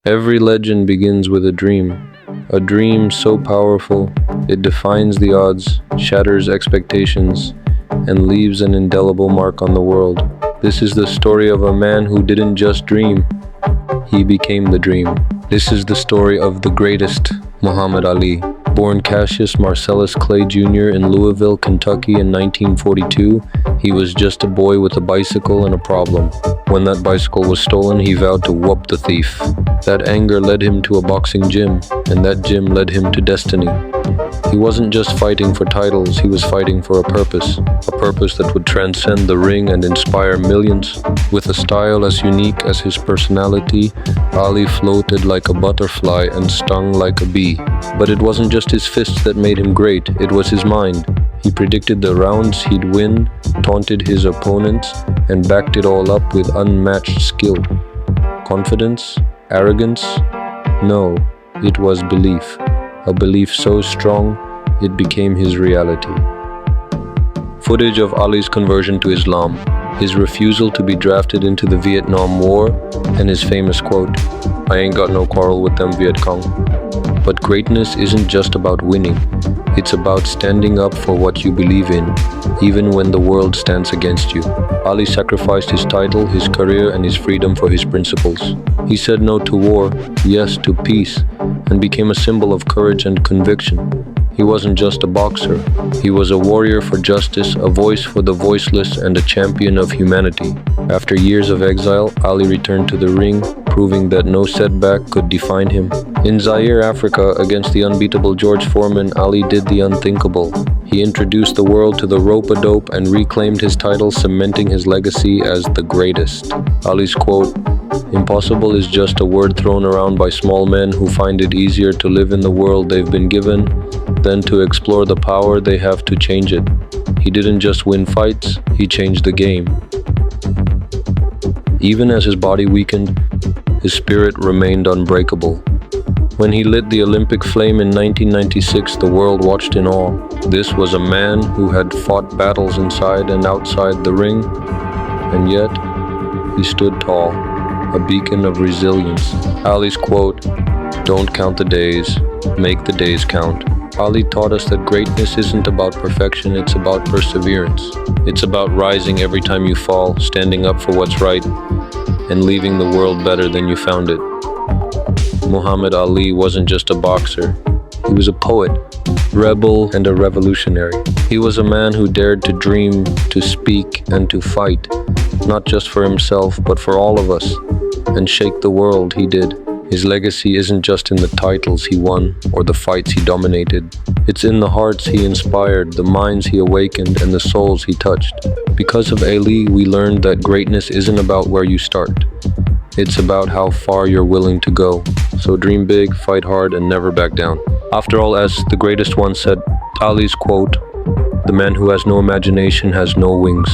Every legend begins with a dream so powerful it defies the odds, shatters expectations, and leaves an indelible mark on the world. This is the story of a man who didn't just dream, he became the dream. This is the story of the greatest, Muhammad Ali. Born Cassius Marcellus Clay Jr. in Louisville, Kentucky in 1942, he was just a boy with a bicycle and a problem. When that bicycle was stolen, he vowed to whoop the thief. That anger led him to a boxing gym, and that gym led him to destiny. He wasn't just fighting for titles, he was fighting for a purpose that would transcend the ring and inspire millions. With a style as unique as his personality, Ali floated like a butterfly and stung like a bee. But it wasn't just his fists that made him great, it was his mind. He predicted the rounds he'd win, taunted his opponents, and backed it all up with unmatched skill. Confidence? Arrogance? No, it was belief. A belief so strong, it became his reality. Footage of Ali's conversion to Islam, his refusal to be drafted into the Vietnam War, and his famous quote, "I ain't got no quarrel with them Viet Cong." But greatness isn't just about winning. It's about standing up for what you believe in, even when the world stands against you. Ali sacrificed his title, his career, and his freedom for his principles. He said no to war, yes to peace, and became a symbol of courage and conviction. He wasn't just a boxer. He was a warrior for justice, a voice for the voiceless, and a champion of humanity. After years of exile, Ali returned to the ring, proving that no setback could define him. In Zaire, Africa, against the unbeatable George Foreman, Ali did the unthinkable. He introduced the world to the rope-a-dope and reclaimed his title, cementing his legacy as the greatest. Ali's quote, "Impossible is just a word thrown around by small men who find it easier to live in the world they've been given than to explore the power they have to change it." He didn't just win fights, he changed the game. Even as his body weakened, his spirit remained unbreakable. When he lit the Olympic flame in 1996, the world watched in awe. This was a man who had fought battles inside and outside the ring, and yet he stood tall, a beacon of resilience. Ali's quote, "Don't count the days, make the days count." Ali taught us that greatness isn't about perfection, it's about perseverance. It's about rising every time you fall, standing up for what's right, and leaving the world better than you found it. Muhammad Ali wasn't just a boxer. He was a poet, rebel, and a revolutionary. He was a man who dared to dream, to speak, and to fight, not just for himself, but for all of us. And shake the world, he did. His legacy isn't just in the titles he won or the fights he dominated. It's in the hearts he inspired, the minds he awakened, and the souls he touched. Because of Ali, we learned that greatness isn't about where you start. It's about how far you're willing to go. So dream big, fight hard, and never back down. After all, as the greatest one said, Ali's quote, "The man who has no imagination has no wings."